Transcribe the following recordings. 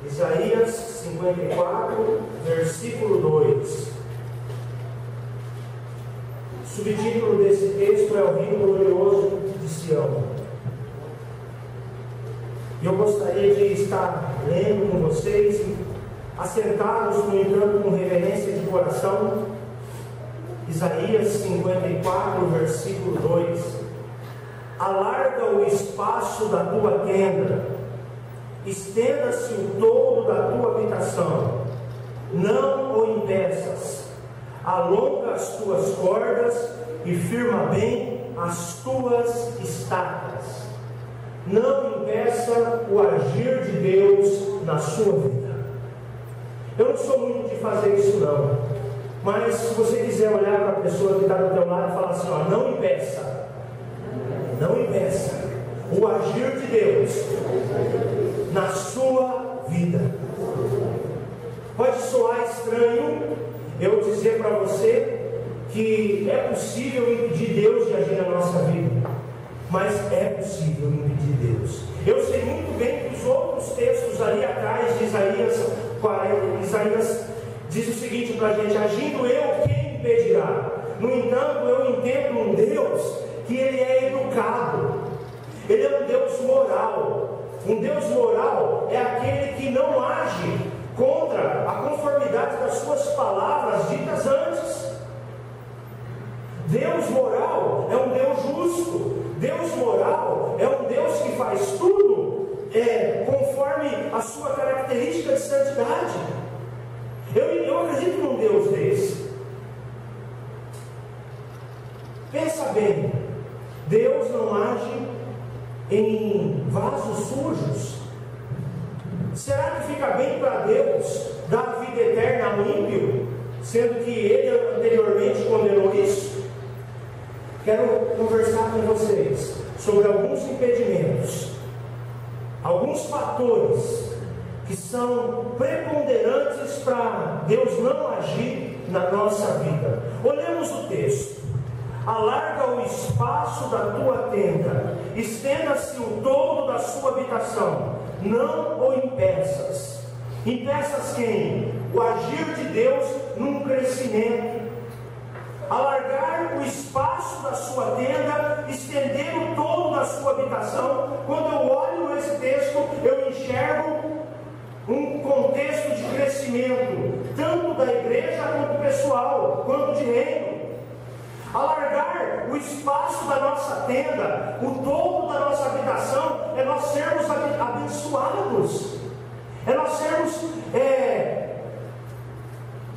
Isaías 54, versículo 2. O subtítulo desse texto é o Rio Glorioso de Sião. E eu gostaria de estar lendo com vocês, assentados, no entanto, com reverência de coração, Isaías 54, versículo 2. Alarga o espaço da tua tenda, estenda-se o todo da tua habitação, não o impeças. Alonga as tuas cordas e firma bem as tuas estacas. Não impeça o agir de Deus na sua vida. Eu não sou muito de fazer isso não, mas se você quiser olhar para a pessoa que está do teu lado e falar assim, ó, não impeça o agir de Deus na sua vida. Pode soar estranho eu dizer para você que é possível impedir Deus de agir na nossa vida, mas é possível impedir Deus. Eu sei muito bem que os outros textos ali atrás de Isaías 40, Isaías diz o seguinte para a gente: agindo eu, quem impedirá? No entanto, eu entendo um Deus que ele é educado, ele é um Deus moral. Um Deus moral é aquele que não age contra a conformidade das suas palavras ditas antes. Deus moral é um Deus justo. Deus moral é um Deus que faz tudo conforme a sua característica de santidade. Eu acredito num Deus desse. Pensa bem, Deus não age em vasos sujos. Será que fica bem para Deus dar vida eterna ao ímpio, sendo que ele anteriormente condenou isso? Quero conversar com vocês sobre alguns impedimentos, alguns fatores que são preponderantes para Deus não agir na nossa vida. Olhemos o texto. Alarga o espaço da tua tenda, estenda-se o todo da sua habitação, não o impeças. Impeças quem? O agir de Deus num crescimento. Alargar o espaço da sua tenda, estender o todo da sua habitação. Quando eu olho esse texto, eu enxergo um contexto de crescimento, tanto da igreja quanto pessoal, quanto de reino. Alargar o espaço da nossa tenda, o todo da nossa habitação, é nós sermos abençoados, é nós sermos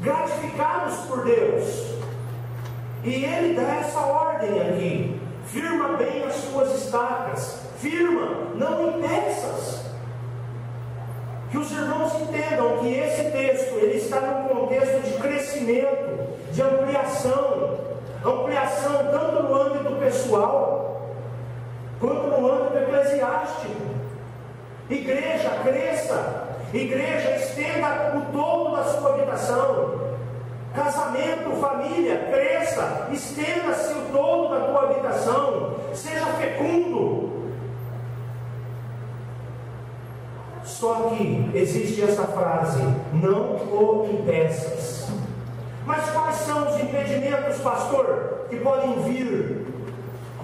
gratificados por Deus. E Ele dá essa ordem aqui: firma bem as tuas estacas, firma, não impeças. Que os irmãos entendam que esse texto ele está num contexto de crescimento, de ampliação tanto no âmbito pessoal quanto no âmbito eclesiástico. Igreja, cresça. Igreja, estenda o todo da sua habitação. Casamento, família, cresça. Estenda-se o todo da tua habitação. Seja fecundo. Só que existe essa frase: não o impeças. Mas quais são os impedimentos, pastor, que podem vir?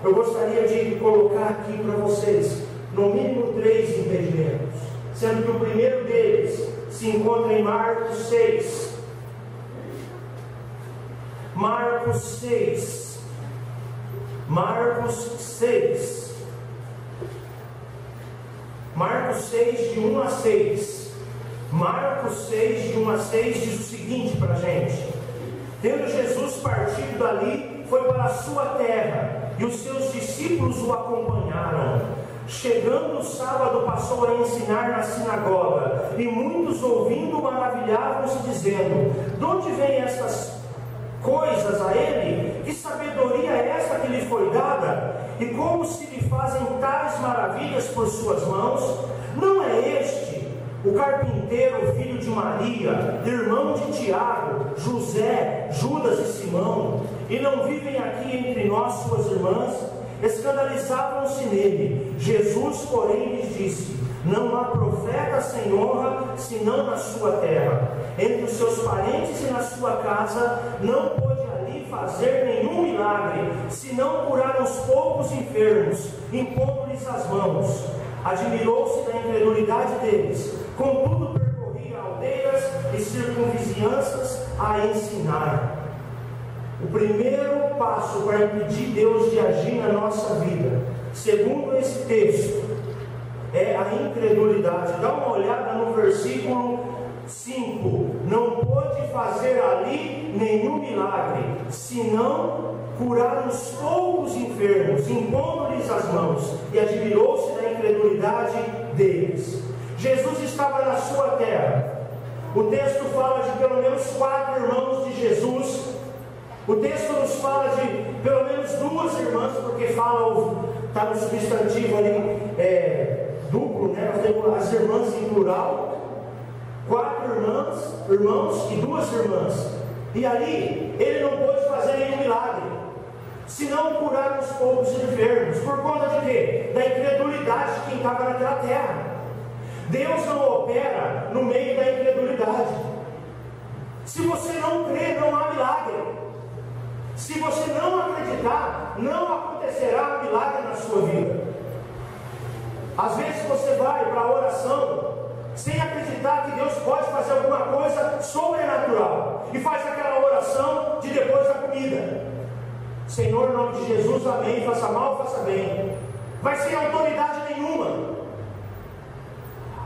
Eu gostaria de colocar aqui para vocês, no mínimo 3 impedimentos, sendo que o primeiro deles se encontra em Marcos 6. Marcos 6. Marcos 6. Marcos 6, de 1 a 6. Marcos 6, de 1 a 6 diz o seguinte para a gente: tendo Jesus partido dali, foi para a sua terra, e os seus discípulos o acompanharam. Chegando o sábado, passou a ensinar na sinagoga, e muitos ouvindo maravilhavam-se, dizendo: de onde vêm estas coisas a ele? Que sabedoria é esta que lhe foi dada? E como se lhe fazem tais maravilhas por suas mãos? Não é este o carpinteiro, filho de Maria, irmão de Tiago, José, Judas e Simão? E não vivem aqui entre nós suas irmãs? escandalizavam-se nele. Jesus, porém, lhes disse: não há profeta sem honra, senão na sua terra, entre os seus parentes e na sua casa. Não pôde ali fazer nenhum milagre, senão curar uns poucos enfermos, impondo-lhes as mãos. Admirou-se da incredulidade deles. Contudo, percorria aldeias e circunvizinhanças a ensinar. O primeiro passo para impedir Deus de agir na nossa vida, segundo esse texto, é a incredulidade. Dá uma olhada no versículo 5. Não pôde fazer ali nenhum milagre, senão curar uns poucos enfermos, impondo-lhes as mãos, e admirou-se da incredulidade deles. Jesus estava na sua terra. O texto fala de pelo menos 4 irmãos de Jesus. O texto nos fala de pelo menos 2 irmãs, porque fala, está no substantivo ali, duplo, né? Nós temos as irmãs em plural, 4 irmãos e 2 irmãs. E ali ele não pôde fazer nenhum milagre, senão curar uns poucos enfermos. Por conta de quê? Da incredulidade de quem estava naquela terra. Deus não opera no meio da incredulidade. Se você não crer, não há milagre. Se você não acreditar, não acontecerá milagre na sua vida. Às vezes você vai para a oração sem acreditar que Deus pode fazer alguma coisa sobrenatural, e faz aquela oração de depois da comida: Senhor, em nome de Jesus, amém, faça mal, faça bem. Vai sem autoridade nenhuma.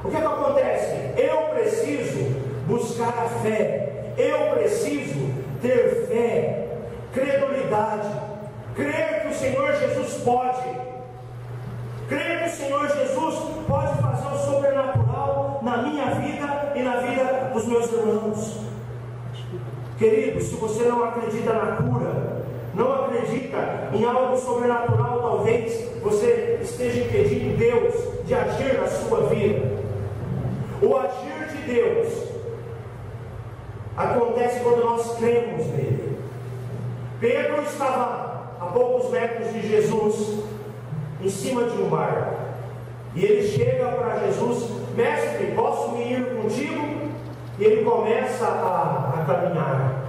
O que acontece? Eu preciso buscar a fé, eu preciso ter fé, credulidade, crer que o Senhor Jesus pode, crer que o Senhor Jesus pode fazer o sobrenatural na minha vida e na vida dos meus irmãos. Queridos, se você não acredita na cura, não acredita em algo sobrenatural, talvez você esteja impedindo Deus de agir na sua vida. O agir de Deus acontece quando nós cremos nele. Pedro estava a poucos metros de Jesus, em cima de um barco, e ele chega para Jesus: mestre, posso ir contigo? E ele começa a caminhar.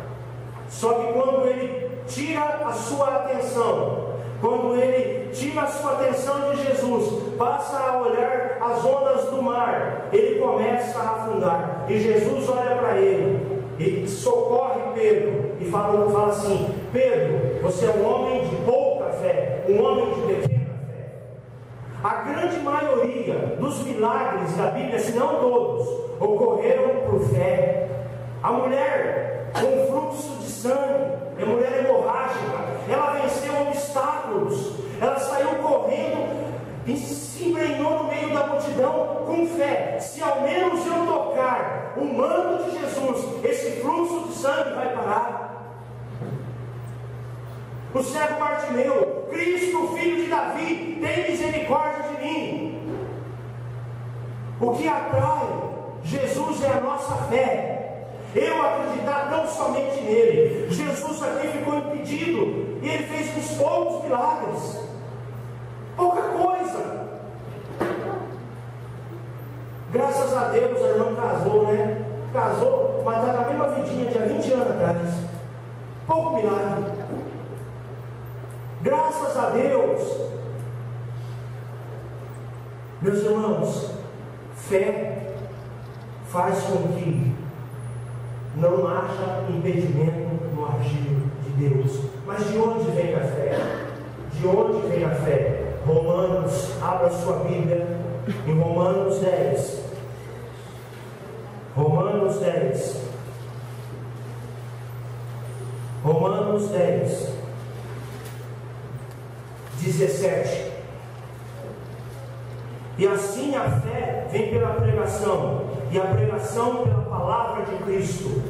Só que quando ele tira a sua atenção, quando ele tira a sua atenção de Jesus, passa a olhar as ondas do mar, ele começa a afundar. E Jesus olha para ele e socorre Pedro e fala assim: Pedro, você é um homem de pouca fé, um homem de pequena fé. A grande maioria dos milagres da Bíblia, se não todos, ocorreram por fé. A mulher com fluxo de sangue, a mulher hemorrágica, ela venceu obstáculos, ela saiu correndo e se embrenhou no meio da multidão com fé: se ao menos eu tocar o manto de Jesus, esse fluxo de sangue vai parar. O cego Bartimeu: Cristo, filho de Davi, tem misericórdia de mim. O que atrai Jesus é a nossa fé. Eu acreditar tão somente nele. Jesus aqui ficou impedido e ele fez uns poucos milagres, pouca coisa. Graças a Deus a irmã casou, né? Casou, mas está na mesma vidinha de há 20 anos atrás. Pouco milagre. Graças a Deus. Meus irmãos, fé faz com que não haja impedimento no agir de Deus. Mas de onde vem a fé? De onde vem a fé? Romanos, abra sua Bíblia em Romanos 10. Romanos 10. Romanos 10, 17. E assim a fé vem pela pregação, e a pregação pela palavra de Cristo.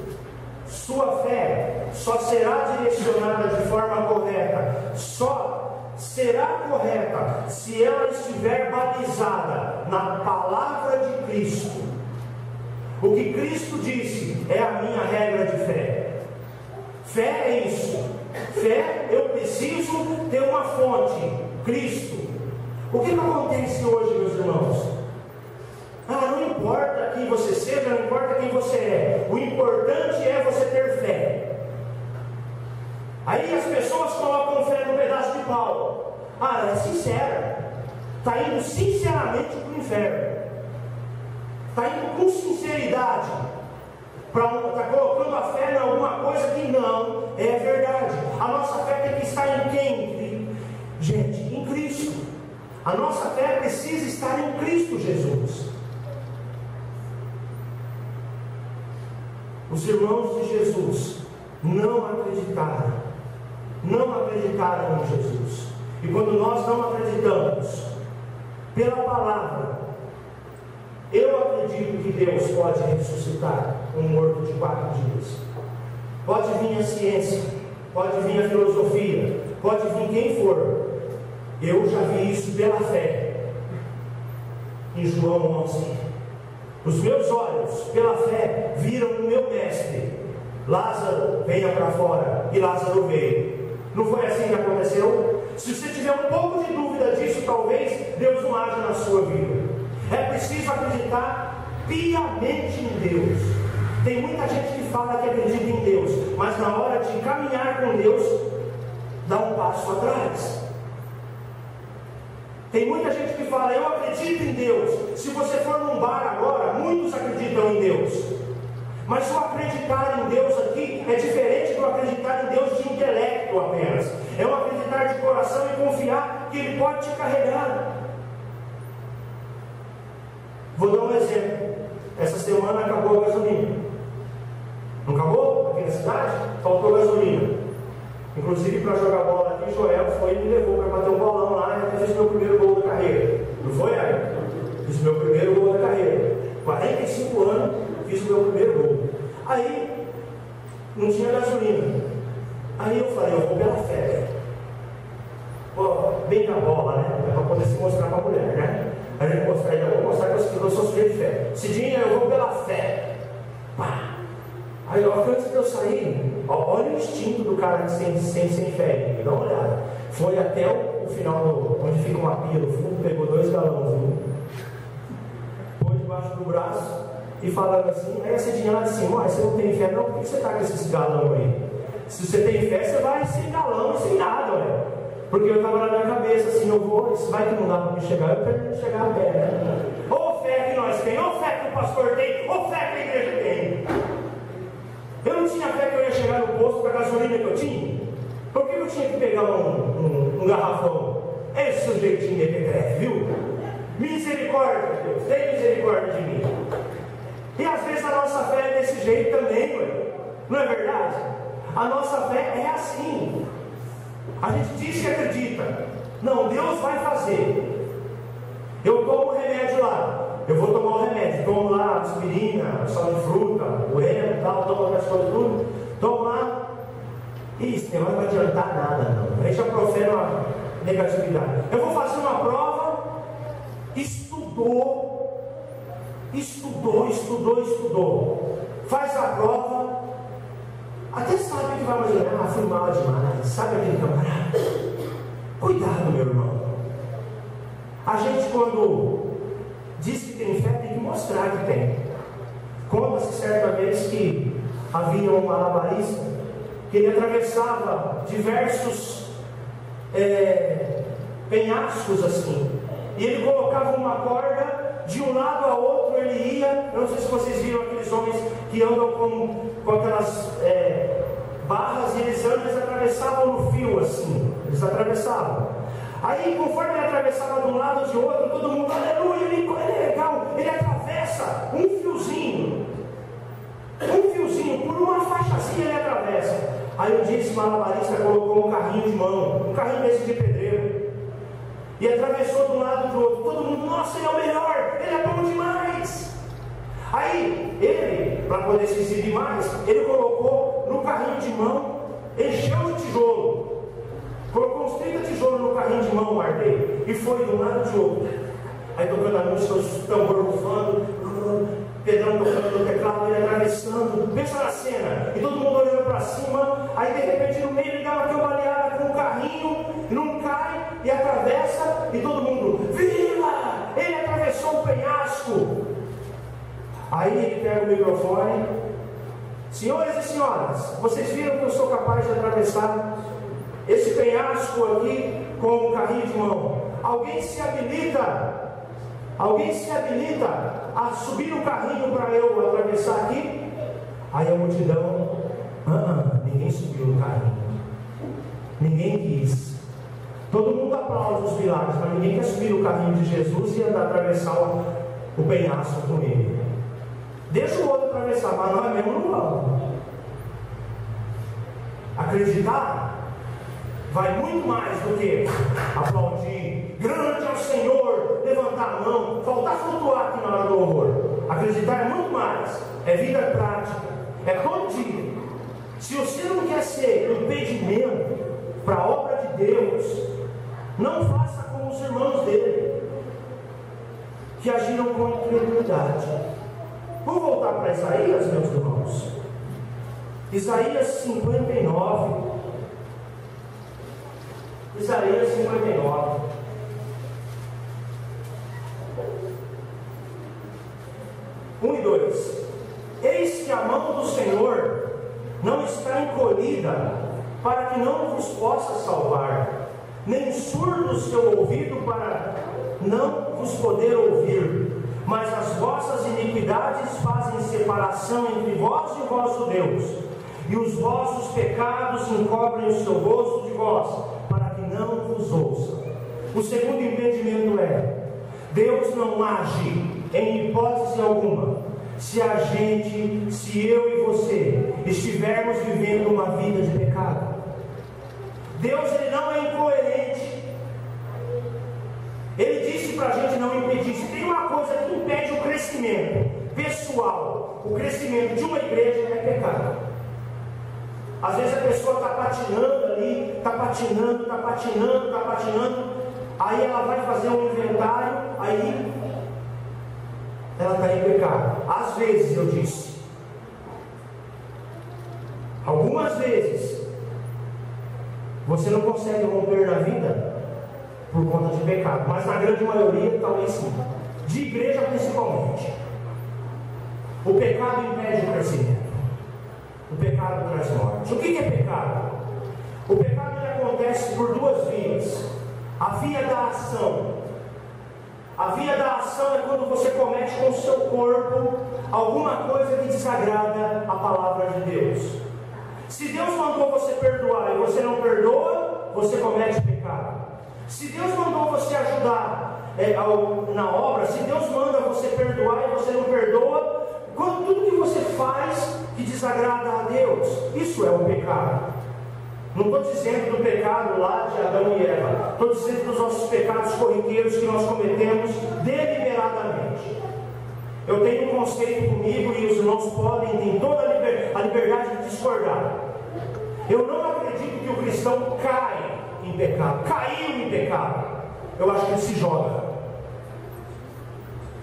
Sua fé só será direcionada de forma correta, só será correta se ela estiver balizada na palavra de Cristo. O que Cristo disse é a minha regra de fé. Fé é isso. Fé, eu preciso ter uma fonte. Cristo. O que acontece hoje, meus irmãos? Não importa quem você seja, não importa quem você é, o importante é você ter fé. Aí as pessoas colocam fé no pedaço de pau. Ela é sincera, está indo sinceramente para o inferno, está indo com sinceridade, está colocando a fé em alguma coisa que não é verdade. A nossa fé tem que estar em quem? Gente, em Cristo. A nossa fé precisa estar em Cristo Jesus. Os irmãos de Jesus não acreditaram em Jesus. E quando nós não acreditamos pela palavra, eu acredito que Deus pode ressuscitar um morto de 4 dias. Pode vir a ciência, pode vir a filosofia, pode vir quem for. Eu já vi isso pela fé em João 11. Os meus olhos, pela fé, viram o meu mestre. Lázaro, venha para fora. E Lázaro veio. Não foi assim que aconteceu? Se você tiver um pouco de dúvida disso, talvez Deus não haja na sua vida. É preciso acreditar piamente em Deus. Tem muita gente que fala que acredita em Deus, mas na hora de caminhar com Deus, dá um passo atrás. Tem muita gente que fala, eu acredito em Deus. Se você for num bar agora, muitos acreditam em Deus. Mas o acreditar em Deus aqui é diferente do acreditar em Deus de intelecto apenas. É o acreditar de coração e confiar que Ele pode te carregar. Vou dar um exemplo. Essa semana acabou a gasolina. Não acabou? Aqui na cidade? Faltou gasolina. Inclusive, para jogar bola aqui, Joel foi e me levou para bater um bolão lá e até fiz meu primeiro gol da carreira. Não foi, Ari? Fiz meu primeiro gol da carreira. 45 anos, fiz o meu primeiro gol. Aí, não tinha gasolina. Aí eu falei, eu vou pela fé. Pô, bem na bola, né? É para poder se mostrar para a mulher, né? A gente mostrar, eu vou mostrar que eu sou sujeito de fé. Cidinha, eu vou pela fé. Pá! Aí, antes de eu sair, olha o instinto do cara sem fé. Dá uma olhada. Foi até o final, onde fica uma pia no fundo, pegou 2 galões. Pôs debaixo do braço e falando assim. Aí a Cidinha lá disse assim: você não tem fé, não? Por que você está com esses galões aí? Se você tem fé, você vai sem galão e sem nada, ué. Porque eu estava na minha cabeça assim: eu vou, isso vai que não dá para me chegar, eu quero chegar a pé, né? Ou fé que nós temos, ou fé que o pastor tem, ou fé que a igreja tem. Eu não tinha fé que eu ia chegar no posto com a gasolina que eu tinha. Por que eu tinha que pegar um garrafão? Esse sujeitinho de mequetrefe, viu? Misericórdia, Deus, tem misericórdia de mim. E às vezes a nossa fé é desse jeito também, ué. Não é verdade? A nossa fé é assim. A gente diz que acredita. Não, Deus vai fazer. Eu tomo o remédio lá. Eu vou tomar o remédio, tomo lá aspirina, sal de fruta, bueno, tal, tomo outras coisas tudo, tomo lá. Isso, não vai adiantar nada, não. Aí já profere uma negatividade. Eu vou fazer uma prova, estudou. Faz a prova, até sabe que vai imaginar, fui mal demais, sabe aquele camarada? Cuidado, meu irmão. A gente, quando diz que tem fé, tem que mostrar que tem. Conta-se certa vez que havia um malabarista que ele atravessava diversos penhascos assim, e ele colocava uma corda de um lado a outro, ele ia. Eu não sei se vocês viram aqueles homens que andam com aquelas barras, e eles atravessavam no fio assim, eles atravessavam. Aí, conforme ele atravessava de um lado ou de outro, todo mundo, aleluia, ele é legal, ele atravessa um fiozinho, por uma faixazinha ele atravessa. Aí um dia esse malabarista colocou um carrinho de mão, um carrinho desse de pedreiro, e atravessou de um lado e do outro. Todo mundo, nossa, ele é o melhor, ele é bom demais. Aí, ele, para poder se exibir mais, ele colocou no carrinho de mão, encheu de tijolo. Colocou uns 30 tijolos no carrinho de mão, guardei, e foi de um lado e de outro. Aí tocando a música, os tambores bufando, Pedrão tocando no teclado, ele atravessando. Pensa na cena, e todo mundo olhando para cima. Aí de repente no meio ele dá uma cambaleada com o carrinho, não cai e atravessa. penhasco. Aí ele pega o microfone: senhores e senhoras, vocês viram que eu sou capaz de atravessar esse penhasco aqui com um carrinho de mão? Alguém se habilita a subir o carrinho para eu atravessar aqui? Aí a multidão: ninguém subiu no carrinho, ninguém quis. Todo mundo aplaude os milagres, mas ninguém quer subir o carrinho de Jesus e andar atravessar o penhasco com ele. Deixa o outro atravessar, mas nós mesmo não vamos. Acreditar vai muito mais do que aplaudir, grande é o Senhor, levantar a mão, faltar flutuar aqui na hora do louvor. Acreditar é muito mais, é vida prática, é todo dia. Se você não quer ser impedimento para a obra de Deus, não faça como os irmãos dele, que agiram com incredulidade. Vamos voltar para Isaías, meus irmãos. Isaías 59. Isaías 59. Um e 2. Eis que a mão do Senhor não está encolhida para que não vos possa salvar, nem surdo o seu ouvido para não vos poder ouvir. Mas as vossas iniquidades fazem separação entre vós e o vosso Deus, e os vossos pecados encobrem o seu rosto de vós, para que não vos ouça. O segundo impedimento é: Deus não age em hipótese alguma se eu e você estivermos vivendo uma vida de pecado. Deus, ele não é incoerente. Ele disse para a gente não impedir. Se tem uma coisa que impede o crescimento pessoal, o crescimento de uma igreja, é pecado. Às vezes a pessoa está patinando ali, está patinando, aí ela vai fazer um inventário, aí ela está em pecado. Às vezes, eu disse, algumas vezes, você não consegue romper na vida por conta de pecado, mas na grande maioria, talvez sim, de igreja principalmente. O pecado impede o crescimento, o pecado traz morte. O que é pecado? O pecado acontece por duas vias. A via da ação. A via da ação é quando você comete com o seu corpo alguma coisa que desagrada a palavra de Deus. Se Deus mandou você perdoar e você não perdoa, você comete pecado. Se Deus mandou você ajudar na obra, se Deus manda você perdoar e você não perdoa, tudo que você faz que desagrada a Deus, isso é o pecado. Não estou dizendo do pecado lá de Adão e Eva, estou dizendo dos nossos pecados corriqueiros que nós cometemos deliberadamente. Eu tenho um conceito comigo e os irmãos podem ter toda a liberdade de discordar. Eu não acredito que o cristão cai em pecado, caiu em pecado. Eu acho que ele se joga.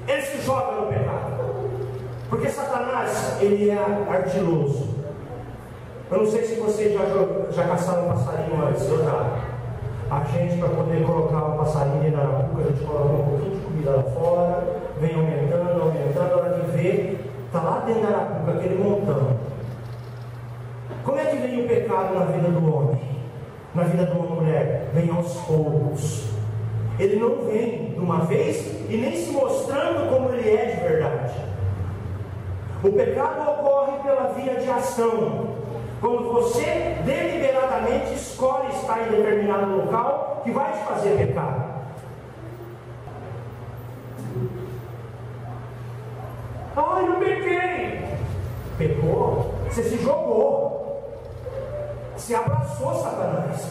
Ele se joga no pecado. Porque Satanás, ele é ardiloso. Eu não sei se vocês já caçaram um passarinho antes, eu já. A gente, para poder colocar um passarinho dentro da arapuca, a gente coloca um pouquinho de comida lá fora, vem aumentando, a hora que vê, está lá dentro da arapuca, aquele montão. Como é que vem o pecado na vida do homem? Na vida de uma mulher? Vem aos poucos. Ele não vem de uma vez e nem se mostrando como ele é de verdade. O pecado ocorre pela via de ação. Quando você deliberadamente escolhe estar em determinado local que vai te fazer pecar. Ai, não pequei. Pecou? Você se jogou. Você abraçou Satanás.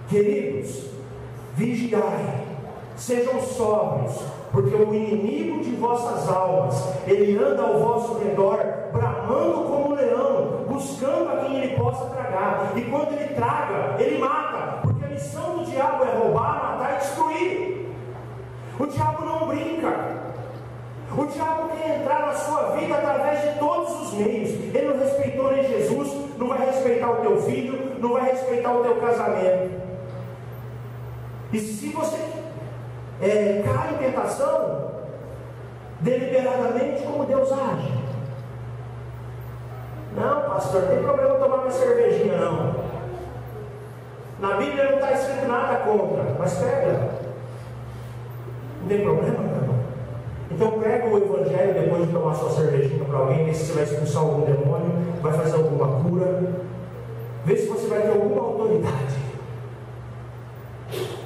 Queridos, vigiai, sejam sóbrios, porque o inimigo de vossas almas, ele anda ao vosso redor, bramando como um leão, buscando a quem ele possa tragar. E quando ele traga, ele mata, porque a missão do diabo é roubar, matar e destruir. O diabo não brinca. O diabo quer entrar na sua vida através de todos os meios. Ele não respeitou nem Jesus, não vai respeitar o teu filho, não vai respeitar o teu casamento. E se você cai em tentação deliberadamente, como Deus age. Não, pastor, não tem problema tomar uma cervejinha, não. Na Bíblia não está escrito nada contra, mas pega. Não tem problema, meu irmão. Então pega o Evangelho depois de tomar sua cervejinha para alguém, vê se você vai expulsar algum demônio, vai fazer alguma cura, vê se você vai ter alguma autoridade.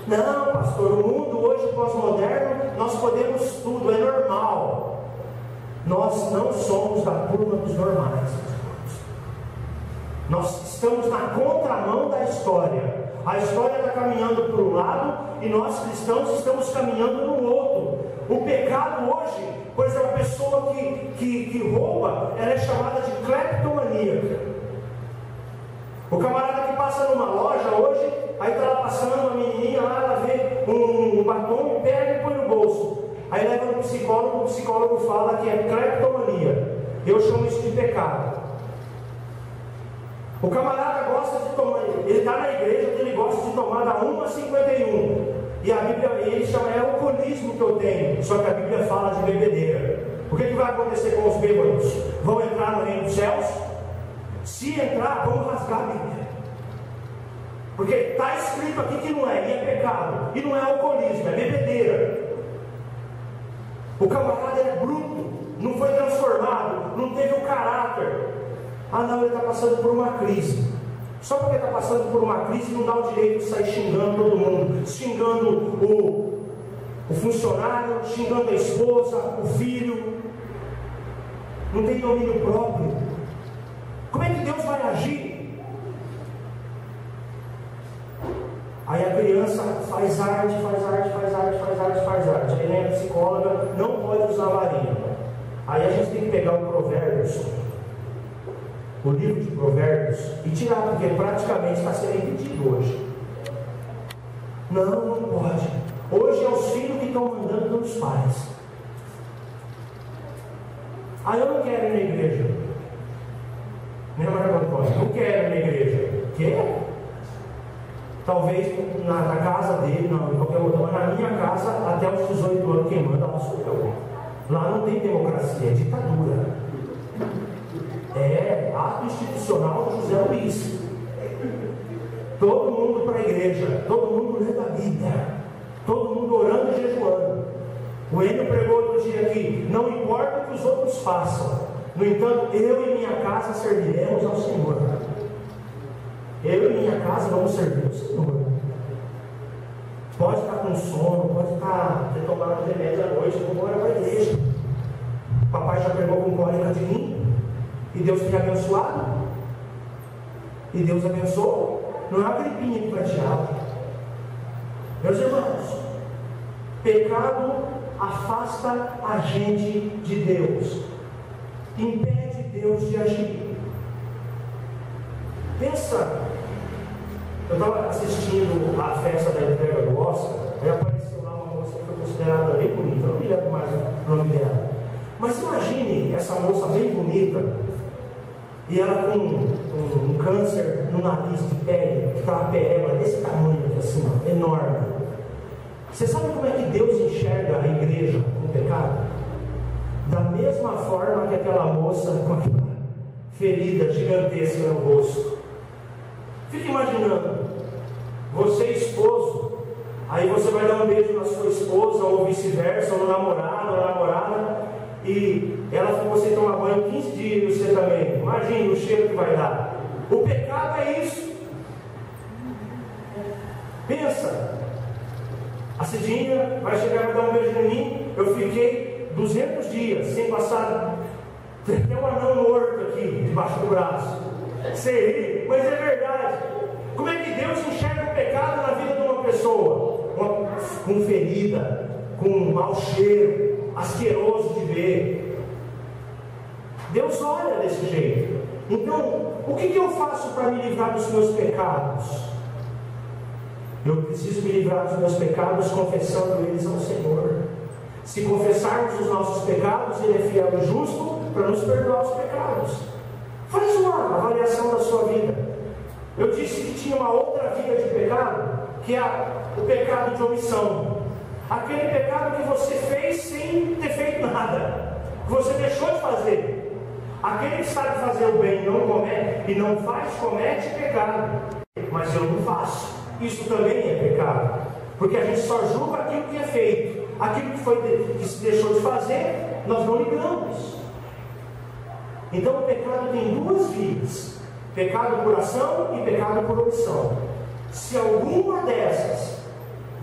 Não, pastor, o mundo hoje pós-moderno, nós podemos tudo, é normal. Nós não somos da turma dos normais. Nós estamos na contramão da história. A história está caminhando para um lado e nós cristãos estamos caminhando no outro. O pecado hoje, por exemplo, a pessoa que rouba, ela é chamada de cleptomaníaca. O camarada que passa numa loja hoje, aí está lá passando uma menininha lá, ela vê um batom, pega e põe no bolso. Aí leva no psicólogo, o psicólogo fala que é cleptomania. Eu chamo isso de pecado. O camarada gosta de tomar, ele está na igreja, ele gosta de tomar da 1:51. E a Bíblia, ele chama, é o alcoolismo que eu tenho. Só que a Bíblia fala de bebedeira. O que vai acontecer com os bêbados? Vão entrar no reino dos céus? Se entrar, vão rasgar a Bíblia. Porque está escrito aqui que não é, e é pecado. E não é alcoolismo, é bebedeira. O camarada é bruto, não foi transformado, não teve o caráter. Ah não, ele está passando por uma crise. Só porque está passando por uma crise não dá o direito de sair xingando todo mundo, xingando o funcionário, xingando a esposa, o filho. Não tem domínio próprio. Como é que Deus vai agir? Aí a criança faz arte. Aí vem a psicóloga, não pode usar varinha. Aí a gente tem que pegar o Provérbios, o livro de Provérbios, e tirar, porque praticamente está sendo impedido hoje. Não pode. Hoje é os filhos que estão mandando nos pais. Ah, eu não quero ir na igreja. Minha mãe não quero ir na igreja. Quer? Talvez na casa dele, não, em qualquer outro, mas na minha casa, até os 18 anos, quem manda lá sou eu. Lá não tem democracia, é ditadura. É ato institucional do José Luiz. Todo mundo para a igreja, todo mundo lendo a Bíblia, todo mundo orando e jejuando. O Enio pregou outro dia aqui: não importa o que os outros façam, no entanto, eu e minha casa serviremos ao Senhor. Eu e minha casa vamos servir ao Senhor. Pode estar com sono, pode estar ter tomado remédio à noite, vou embora para a igreja. Papai já pregou com cólica de mim. E Deus tem abençoado. E Deus abençoou. Não é uma gripinha que vai tirar. Meus irmãos, pecado afasta a gente de Deus, impede Deus de agir. Pensa, eu estava assistindo a festa da entrega do Oscar, aí apareceu lá uma moça que foi considerada bem bonita, não me lembro mais o nome dela. Mas imagine essa moça bem bonita, e ela com um câncer no nariz de pele, que está uma pereba desse tamanho aqui assim, ó, enorme. Você sabe como é que Deus enxerga a igreja com o pecado? Da mesma forma que aquela moça com aquela ferida gigantesca no rosto. Fique imaginando, você esposo, aí você vai dar um beijo na sua esposa, ou vice-versa, ou no namorado, ou na namorada, e ela ficou sem tomar banho 15 dias, e você também. Imagine o cheiro que vai dar. O pecado é isso. Pensa, a Cidinha vai chegar e vai dar um beijo em mim. Eu fiquei 200 dias sem passar, tem um anão morto aqui debaixo do braço. Sei, mas é verdade. Como é que Deus enxerga o pecado na vida de uma pessoa? Com ferida, com mau cheiro, asqueroso de ver. Deus olha desse jeito. Então, o que eu faço para me livrar dos meus pecados? Eu preciso me livrar dos meus pecados confessando eles ao Senhor. Se confessarmos os nossos pecados, Ele é fiel e justo para nos perdoar os pecados. Faz uma avaliação da sua vida. Eu disse que tinha uma outra vida de pecado, que é o pecado de omissão. Aquele pecado que você fez sem ter feito nada, que você deixou de fazer. Aquele que sabe fazer o bem e não faz, comete pecado. Mas eu não faço. Isso também é pecado. Porque a gente só julga aquilo que é feito. Aquilo que se deixou de fazer, nós não ligamos. Então o pecado tem duas vias: pecado por ação e pecado por omissão. Se alguma dessas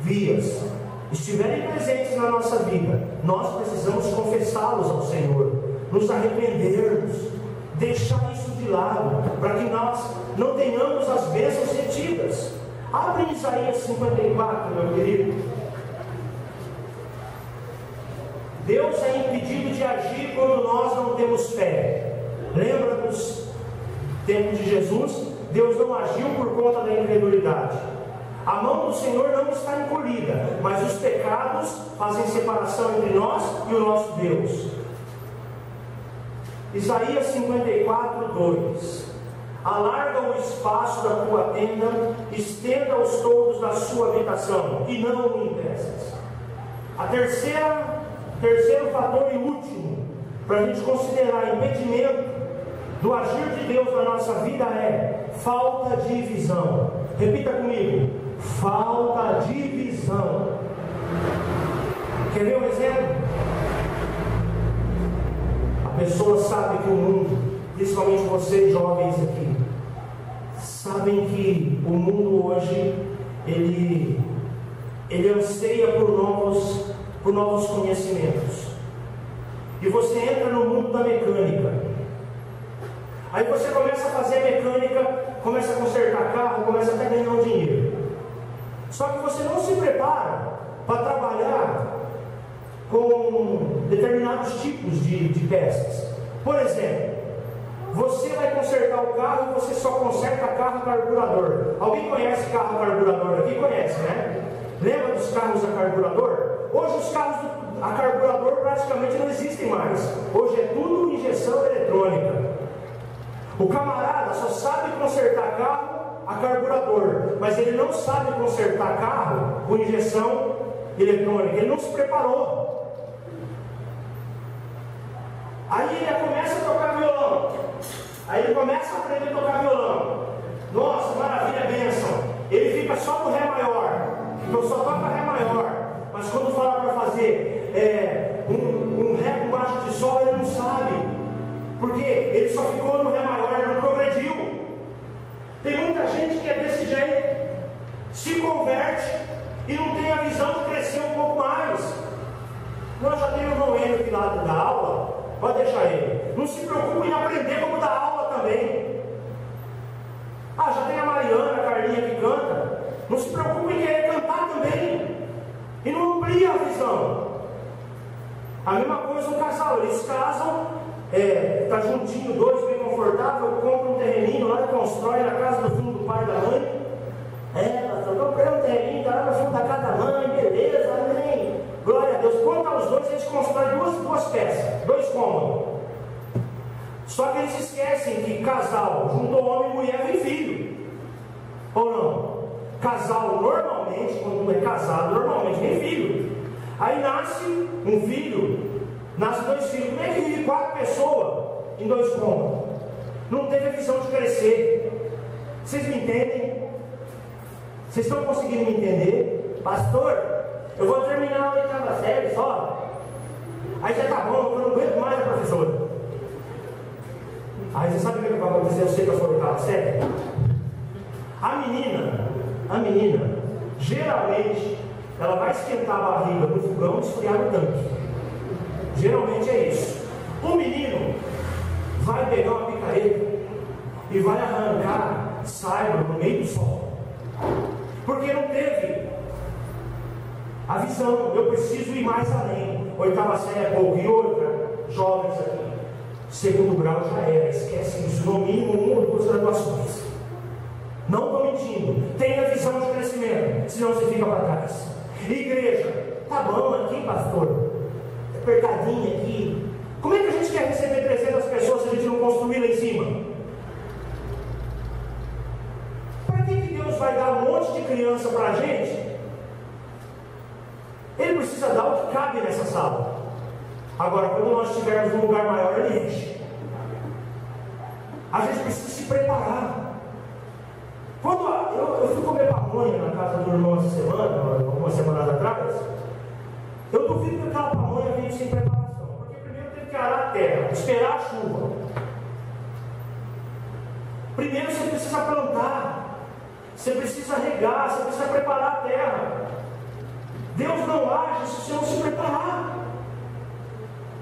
vias estiverem presentes na nossa vida, nós precisamos confessá-los ao Senhor, nos arrependermos, deixar isso de lado, para que nós não tenhamos as bênçãos retidas. Abre Isaías 54, meu querido. Deus é impedido de agir quando nós não temos fé. Lembra dos tempos de Jesus? Deus não agiu por conta da incredulidade. A mão do Senhor não está encolhida, mas os pecados fazem separação entre nós e o nosso Deus. Isaías 54, 2: Alarga o espaço da tua tenda, estenda os toldos da sua habitação, e não o impeças. Terceiro fator e último, para a gente considerar impedimento do agir de Deus na nossa vida, é falta de visão. Repita comigo: falta de visão. Quer ver um exemplo? A pessoa sabe que o mundo, principalmente vocês jovens aqui, sabem que o mundo hoje ele anseia por novos conhecimentos. E você entra no mundo da mecânica. Aí você começa a fazer mecânica, começa a consertar carro, começa até a ganhar um dinheiro. Só que você não se prepara para trabalhar com determinados tipos de peças. Por exemplo, você vai consertar o carro e você só conserta carro carburador. Alguém conhece carro carburador aqui? Conhece, né? Lembra dos carros a carburador? Hoje os carros a carburador praticamente não existem mais. Hoje é tudo injeção eletrônica. O camarada só sabe consertar carro a carburador, mas ele não sabe consertar carro com injeção eletrônica. Ele não se preparou. Aí ele começa a tocar violão. Aí ele começa a aprender a tocar violão. Nossa, maravilha, bênção. Ele fica só no Ré maior. Então só toca Ré maior. Mas quando fala para fazer um Ré com baixo de Sol, ele não sabe. Porque ele só ficou no Ré maior, ele não progrediu. Tem muita gente que é desse jeito. Se converte e não tem a visão de crescer um pouco mais. Nós já temos o Noêmio aqui lá da aula. Pode deixar ele. Não se preocupe em aprender como dar aula também. Já tem a Mariana, a Carlinha que canta. Não se preocupe em querer cantar também. E não amplia a visão. A mesma coisa um casal. Eles casam, tá juntinho, dois, bem confortável, compra um terreninho lá e constrói na casa do fundo do pai e da mãe. Pastor, comprei um terreninho, tá lá no fundo da casa da mãe, beleza, amém. Glória a Deus. Quanto aos dois, eles constroem duas peças, 2 cômodos. Só que eles esquecem que casal, junto ao homem e mulher, vem filho. Ou não? Casal, normalmente, quando é casado, normalmente vem filho. Aí nasce um filho, nasce 2 filhos. Como é que vive 4 pessoas em 2 cômodos? Não teve a visão de crescer. Vocês me entendem? Vocês estão conseguindo me entender? Pastor, eu vou terminar a 8ª série só. Aí já tá bom, eu não aguento mais a professora. Aí você sabe o que vai acontecer? Eu sei que eu sou 8ª série. A menina, geralmente, ela vai esquentar a barriga no fogão e esfriar no tanque. Geralmente é isso. O menino vai pegar uma picareta e vai arrancar saibro no meio do sol. Porque não teve a visão. Eu preciso ir mais além. 8ª série é pouco. E outra, jovens aqui, 2º grau já era. Esquece isso. No mínimo 1 ou 2 graduações. Não estou mentindo. Tenha visão de crescimento, senão você fica para trás. Igreja, tá bom aqui, pastor, apertadinho aqui. Como é que a gente quer receber 300 pessoas se a gente não construir lá em cima? Para que Deus vai dar um monte de criança para a gente Ele precisa dar o que cabe nessa sala. Agora, quando nós estivermos num lugar maior, ele enche. A gente precisa se preparar. Quando eu fui comer pamonha na casa do irmão essa semana, algumas semanas atrás, eu duvido que aquela pamonha veio sem preparação. Porque primeiro teve que arar a terra, esperar a chuva. Primeiro você precisa plantar, você precisa regar, você precisa preparar a terra. Deus não age se você não se preparar.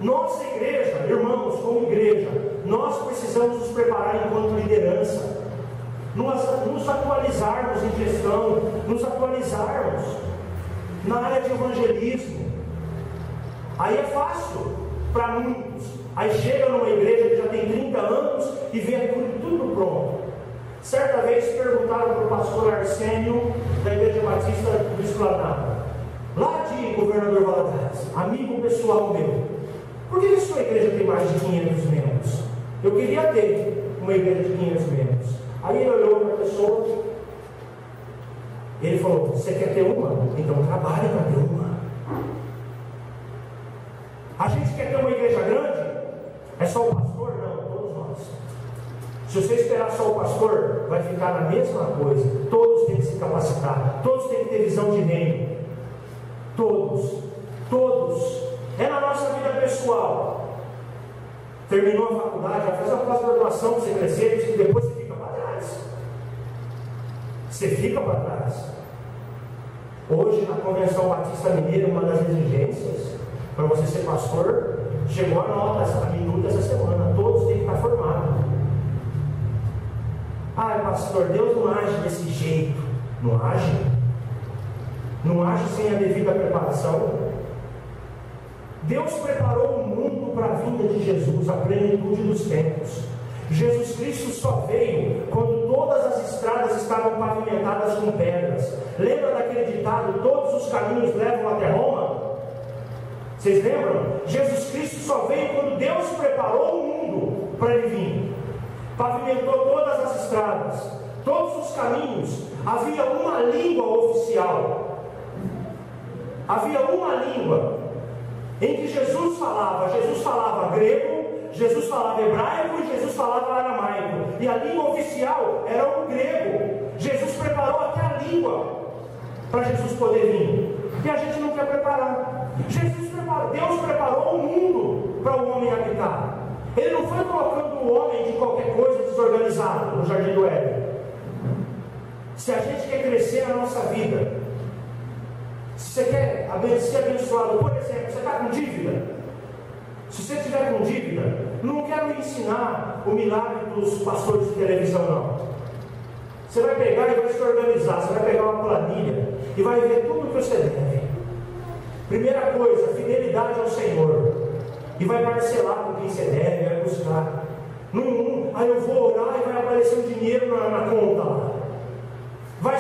Nossa igreja, irmãos, como igreja, nós precisamos nos preparar enquanto liderança, nos atualizarmos em gestão, nos atualizarmos na área de evangelismo. Aí é fácil para muitos. Aí chega numa igreja que já tem 30 anos e vê tudo pronto. Certa vez perguntaram para o pastor Arsênio, da Igreja Batista do Esplanada, lá de Governador Valadares, amigo pessoal meu: por que a sua igreja tem mais de 500 membros? Eu queria ter uma igreja de 500 membros. Aí ele olhou para a pessoa, ele falou: você quer ter uma? Então trabalhe para ter uma. A gente quer ter uma igreja grande? É só o pastor? Não, todos nós. Se você esperar só o pastor, vai ficar na mesma coisa. Todos têm que se capacitar, todos têm que ter visão de reino. Todos. É na nossa vida pessoal. Terminou a faculdade, vai fazer uma pós-graduação para você crescer, depois você fica para trás. Você fica para trás. Hoje, na Convenção Batista Mineira, uma das exigências para você ser pastor, chegou a nota, a minuta essa semana, todos têm que estar formados. Ai, pastor, Deus não age desse jeito. Não age? Não age sem a devida preparação? Deus preparou o mundo para a vinda de Jesus, a plenitude dos tempos. Jesus Cristo só veio quando todas as estradas estavam pavimentadas com pedras. Lembra daquele ditado: todos os caminhos levam até Roma? Vocês lembram? Jesus Cristo só veio quando Deus preparou o mundo para ele vir. Pavimentou todas as estradas, todos os caminhos. Havia uma língua oficial. Havia uma língua em que Jesus falava grego, Jesus falava hebraico e Jesus falava aramaico. E a língua oficial era o grego. Jesus preparou até a língua para Jesus poder vir. E a gente não quer preparar. Deus preparou o mundo para o homem habitar. Ele não foi colocando o homem de qualquer coisa desorganizado no jardim do Éden. Se a gente quer crescer na nossa vida, se você quer ser abençoado, por exemplo, você está com dívida. Se você estiver com dívida, não quero ensinar o milagre dos pastores de televisão, não. Você vai pegar e vai se organizar. Você vai pegar uma planilha e vai ver tudo o que você deve. Primeira coisa, fidelidade ao Senhor. E vai parcelar com quem você deve, vai buscar. Aí eu vou orar e vai aparecer um dinheiro na conta lá. Vai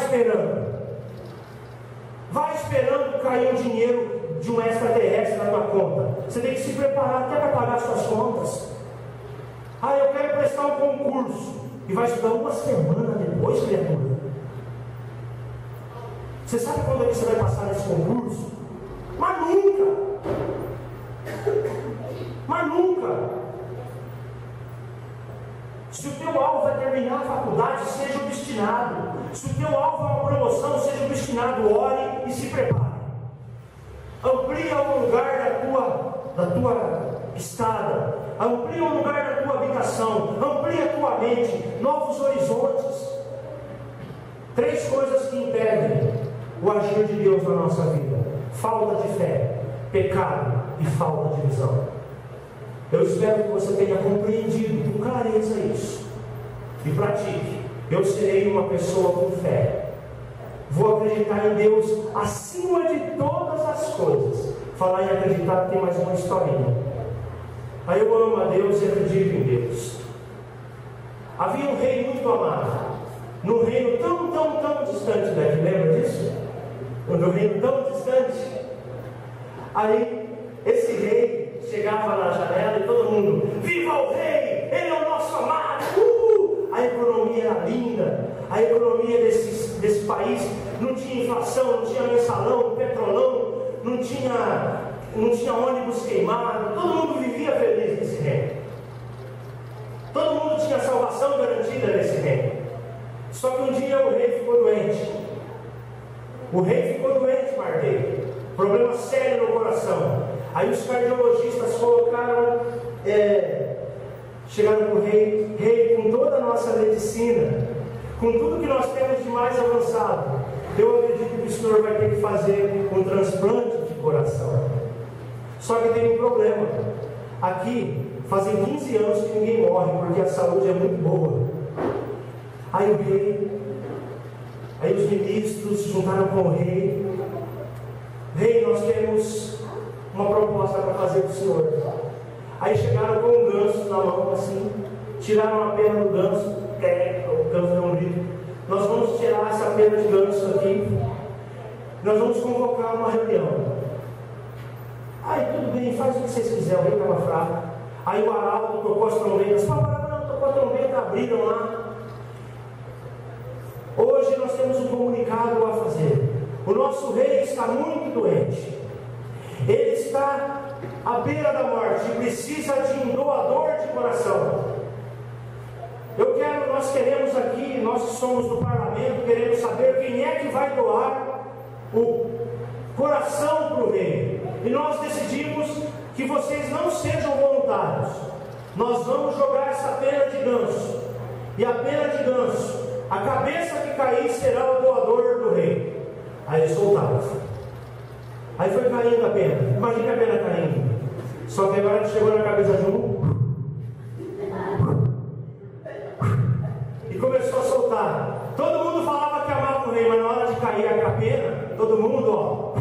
esperando cair um dinheiro de um extraterrestre na tua conta. Você tem que se preparar até para pagar suas contas. Eu quero prestar um concurso. E vai estudar uma semana depois, criatura. Você sabe quando é que você vai passar nesse concurso? Mas nunca. Se o teu alvo é terminar a faculdade, seja obstinado. Se o teu alvo é uma promoção, seja obstinado. Ore e se prepare. Amplia o lugar da tua estada. Amplia o lugar da tua habitação. Amplia a tua mente. Novos horizontes. 3 coisas que impedem o agir de Deus na nossa vida: falta de fé, pecado e falta de visão. Eu espero que você tenha compreendido com clareza isso e pratique. Eu serei uma pessoa com fé. Vou acreditar em Deus acima de todas as coisas. Falar em acreditar tem mais uma historinha. Aí eu amo a Deus e acredito em Deus. Havia um rei muito amado, num reino tão distante daqui. Lembra disso? Num reino tão distante. Aí esse rei chegava na janela e todo mundo: viva o rei, ele é o nosso amado. A economia era linda. A economia desse país não tinha inflação, não tinha mensalão, petrolão, não tinha ônibus queimado, todo mundo vivia feliz nesse reino. Todo mundo tinha salvação garantida nesse reino. Só que um dia o rei ficou doente. O rei ficou doente, Mardoqueu. Problema sério no coração. Aí os cardiologistas colocaram, chegaram para o rei: rei, com toda a nossa medicina, com tudo que nós temos de mais avançado, eu acredito que o senhor vai ter que fazer um transplante de coração. Só que tem um problema. Aqui fazem 15 anos que ninguém morre, porque a saúde é muito boa. Aí o rei, aí os ministros se juntaram com o rei: rei, nós temos uma proposta para fazer para o senhor. Aí chegaram com um ganso na mão, assim, tiraram a pena do ganso, o ganso deu um grito: nós vamos tirar essa pena de ganso aqui, nós vamos convocar uma reunião. Aí tudo bem, faz o que vocês quiserem. O rei estava fraco. Aí o arauto tocou as trombetas. Não, tocou a trombeta, abriram lá. Hoje nós temos um comunicado a fazer. O nosso rei está muito doente. Ele está à beira da morte e precisa de um doador de coração. Nós queremos aqui, nós que somos do parlamento, queremos saber quem é que vai doar o coração para o rei. E nós decidimos que vocês não sejam voluntários. Nós vamos jogar essa pena de ganso. E a pena de ganso, a cabeça que cair será o doador do rei. Aí eles soltaram. Aí foi caindo a pena. Imagina a pena caindo. Só que agora chegou na cabeça de um e começou a soltar. Todo mundo falava que amava o rei, mas na hora de cair a pena, todo mundo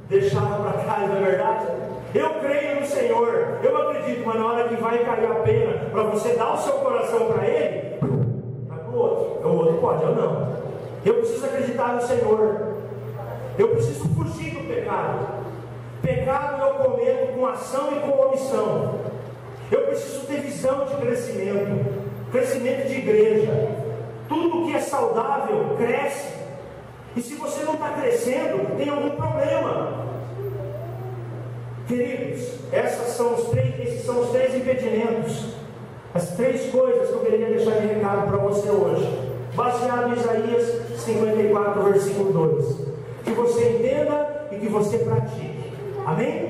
deixava para trás, não é verdade? Eu creio no Senhor, eu acredito, mas na hora que vai cair a pena para você dar o seu coração para Ele, vai para o outro. O outro pode, eu não. Eu preciso acreditar no Senhor. Eu preciso fugir do pecado. Pecado eu cometo com ação e com omissão. Eu preciso ter visão de crescimento de igreja. Tudo que é saudável cresce. E se você não está crescendo, tem algum problema. Queridos, esses são os três impedimentos. As três coisas que eu queria deixar de recado para você hoje, baseado em Isaías 54, versículo 2. Que você entenda e que você pratique. Amém?